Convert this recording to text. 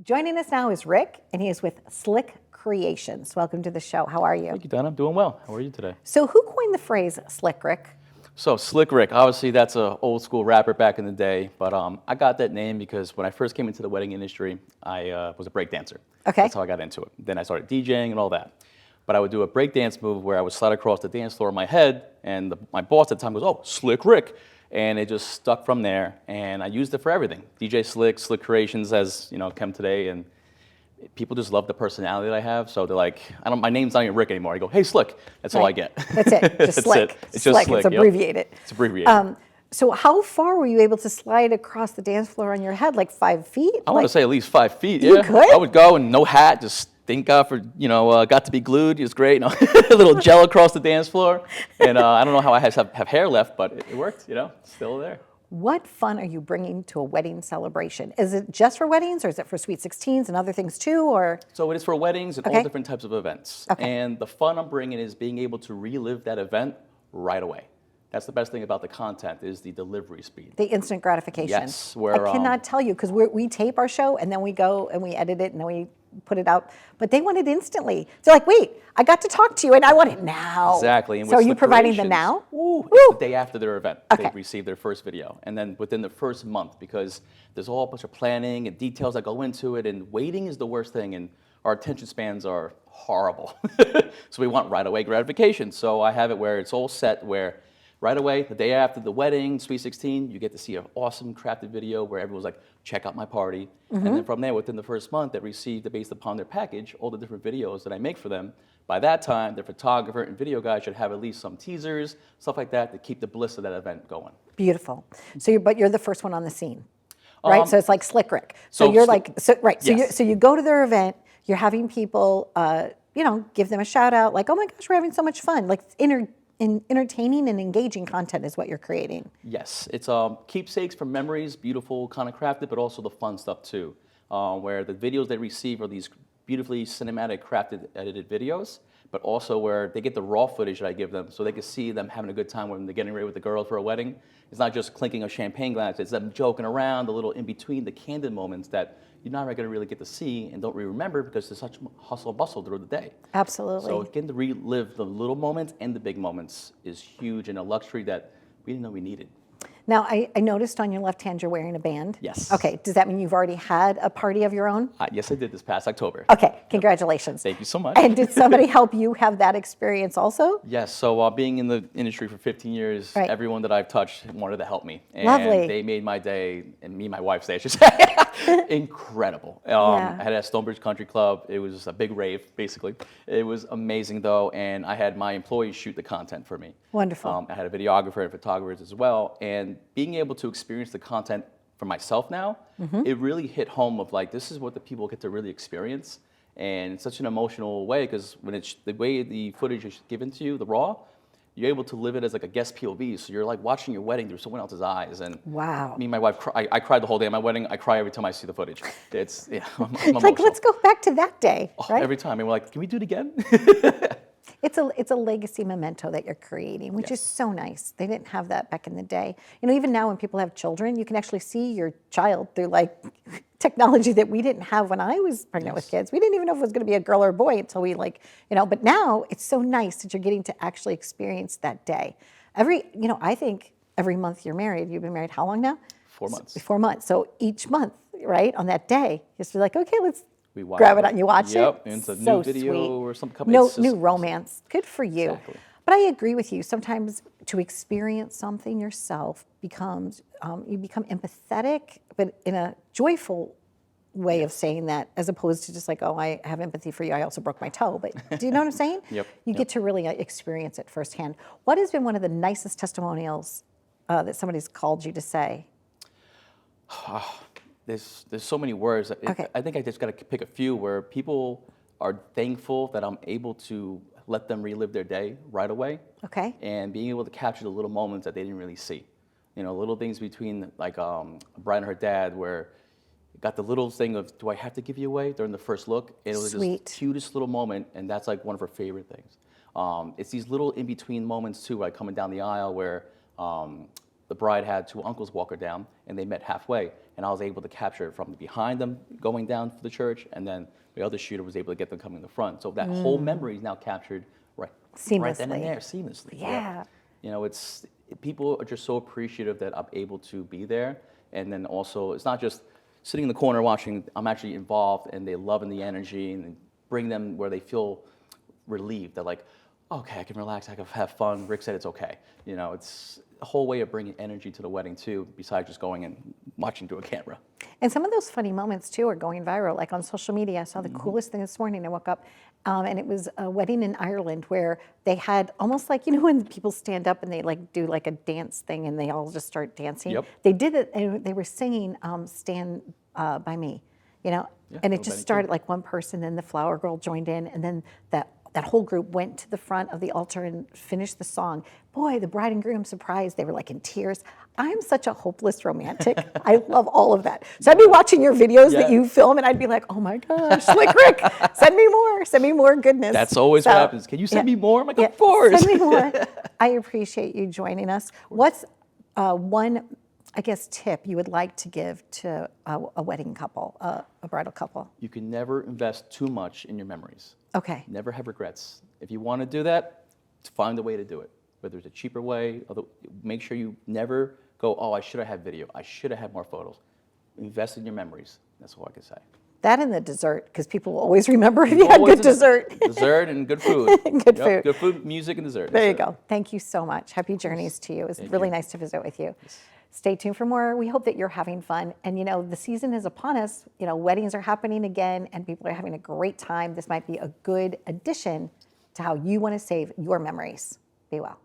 Joining us now is Rick, and he is with Slick Creations. Welcome to the show. How are you? Thank you, Donna. I'm doing well. How are you today? So who coined the phrase Slick Rick? So Slick Rick, obviously that's an old school rapper back in the day, but I got that name because when I first came into the wedding industry, I was a break dancer. Okay. That's how I got into it. Then I started DJing and all that. But I would do a break dance move where I would slide across the dance floor in my head, and my boss at the time goes, "Oh, Slick Rick." And it just stuck from there, and I used it for everything. DJ Slick, Slick Creations has, come today, and people just love the personality that I have. So they're like, my name's not even Rick anymore. I go, "Hey, Slick." That's all I get. That's it. Just That's Slick. it. It's just Slick. It's abbreviated. Yep. It's abbreviated. So how far were you able to slide across the dance floor on your head? Like 5 feet? I want to say at least 5 feet. You Yeah, could? I would go and no hat, just thank God for got to be glued. It was great. A little gel across the dance floor, and I don't know how I have hair left, but it worked. Still there. What fun are you bringing to a wedding celebration? Is it just for weddings, or is it for sweet 16s and other things too? Or So it is for weddings and all different types of events. Okay. And the fun I'm bringing is being able to relive that event right away. That's the best thing about the content is the delivery speed. the instant gratification? Yes, where, I cannot tell you, because we tape our show and then we go and we edit it and then we put it out. But they want it instantly. They're like, wait, I got to talk to you and I want it now. Exactly. And So are with you Slick providing the Creations, now? It's the day after their event. Okay. They receive their first video. And then within the first month, because there's a whole bunch of planning and details that go into it, and waiting is the worst thing, and our attention spans are horrible. So we want right away gratification. So I have it where it's all set where right away, the day after the wedding, Sweet 16, you get to see an awesome crafted video where everyone's like, check out my party. And then from there, within the first month, they received, based upon their package, all the different videos that I make for them. By that time, the photographer and video guy should have at least some teasers, stuff like that, to keep the bliss of that event going. Beautiful. So but you're the first one on the scene, right? So it's like Slick Rick. So so you're Slick- like, so, right. So Yes. you go to their event. You're having people, give them a shout out, like, oh my gosh, we're having so much fun. Like entertaining and engaging content is what you're creating. Yes, it's keepsakes from memories, beautiful, kind of crafted, but also the fun stuff too, where the videos they receive are these beautifully cinematic, crafted, edited videos, but also where they get the raw footage that I give them so they can see them having a good time when they're getting ready with the girls for a wedding. It's not just clinking of champagne glasses, it's them joking around, the little in-between, the candid moments that you're not going to really get to see and don't really remember because there's such hustle and bustle through the day. Absolutely. So getting to relive the little moments and the big moments is huge and a luxury that we didn't know we needed. Now, I noticed on your left hand you're wearing a band. Yes. Okay, does that mean you've already had a party of your own? Yes, I did this past October. Okay, congratulations. Thank you so much. And did somebody help you have that experience also? Yes, so being in the industry for 15 years, Right. everyone that I've touched wanted to help me. And Lovely. they made my day, and me and my wife's day, I should say, incredible. Yeah. I had it at Stonebridge Country Club. It was a big rave, basically. It was amazing, though, and I had my employees shoot the content for me. Wonderful. I had a videographer and photographers as well, and being able to experience the content for myself now, it really hit home of like, this is what the people get to really experience. And it's such an emotional way because when it's the way the footage is given to you, the raw, you're able to live it as like a guest POV. So you're like watching your wedding through someone else's eyes. And Wow. me and my wife, I cried the whole day at my wedding. I cry every time I see the footage. It's, I'm It's like, emotional. let's go back to that day, Oh, right? every time. And we're like, can we do it again? It's a legacy memento that you're creating, which is so nice. They didn't have that back in the day. Even now when people have children, you can actually see your child through like technology that we didn't have when I was pregnant with kids. We didn't even know if it was going to be a girl or a boy until we but now it's so nice that you're getting to actually experience that day. I think every month you're married, you've been married how long now? 4 months. 4 months. So each month, right, on that day, just be like, okay, let's We watch grab it out and you watch Yep, it. and it's a So new video sweet. or some company. No It's just- new romance. Good for you. Exactly. But I agree with you. Sometimes to experience something yourself becomes you become empathetic, but in a joyful way of saying that, as opposed to just like, oh, I have empathy for you. I also broke my toe. But do you know what I'm saying? Yep, You get to really experience it firsthand. What has been one of the nicest testimonials that somebody's called you to say? There's so many words. Okay. I think I just got to pick a few where people are thankful that I'm able to let them relive their day right away. Okay. And being able to capture the little moments that they didn't really see. Little things between like a bride and her dad where got the little thing of, do I have to give you away during the first look? And it was Sweet. just the cutest little moment, and that's like one of her favorite things. It's these little in-between moments too, like coming down the aisle where the bride had two uncles walk her down, and they met halfway, and I was able to capture it from behind them going down for the church, and then the other shooter was able to get them coming in the front. So that whole memory is now captured right then and Seamlessly. there, seamlessly. Yeah. You know, people are just so appreciative that I'm able to be there, and then also it's not just sitting in the corner watching. I'm actually involved, and they love the energy, and bring them where they feel relieved. They're like, okay, I can relax, I can have fun. Rick said it's okay. You know, it's a whole way of bringing energy to the wedding too, besides just going and watching through a camera. And some of those funny moments too are going viral. Like on social media, I saw the coolest thing this morning. I woke up and it was a wedding in Ireland where they had almost like, you know, when people stand up and they like do like a dance thing and they all just start dancing. Yep. They did it, and they were singing Stand By Me, you know, Yeah, and it no just Benny started too. like one person, then the flower girl joined in, and then that whole group went to the front of the altar and finished the song. Boy, the bride and groom surprised. They were like in tears. I'm such a hopeless romantic. I love all of that. So I'd be watching your videos that Yeah. you film, and I'd be like, oh my gosh, like Rick, send me more goodness. That's always So, what happens. Can you send yeah, me more? I'm like, yeah, of course. Send me more. I appreciate you joining us. What's one, I guess, tip you would like to give to a wedding couple, a bridal couple? You can never invest too much in your memories. Okay. Never have regrets. If you want to do that, find a way to do it. Whether it's a cheaper way, make sure you never go, oh, I should have had video. I should have had more photos. Invest in your memories. That's all I can say. That and the dessert, because people will always remember if you had Always good dessert. Dessert and good food. Good food. Good food, music, and dessert. There you That's it. go. Thank you so much. Happy journeys to you. It was Thank really you. nice to visit with you. Stay tuned for more. We hope that you're having fun. And you know, the season is upon us. You know, weddings are happening again and people are having a great time. This might be a good addition to how you want to save your memories. Be well.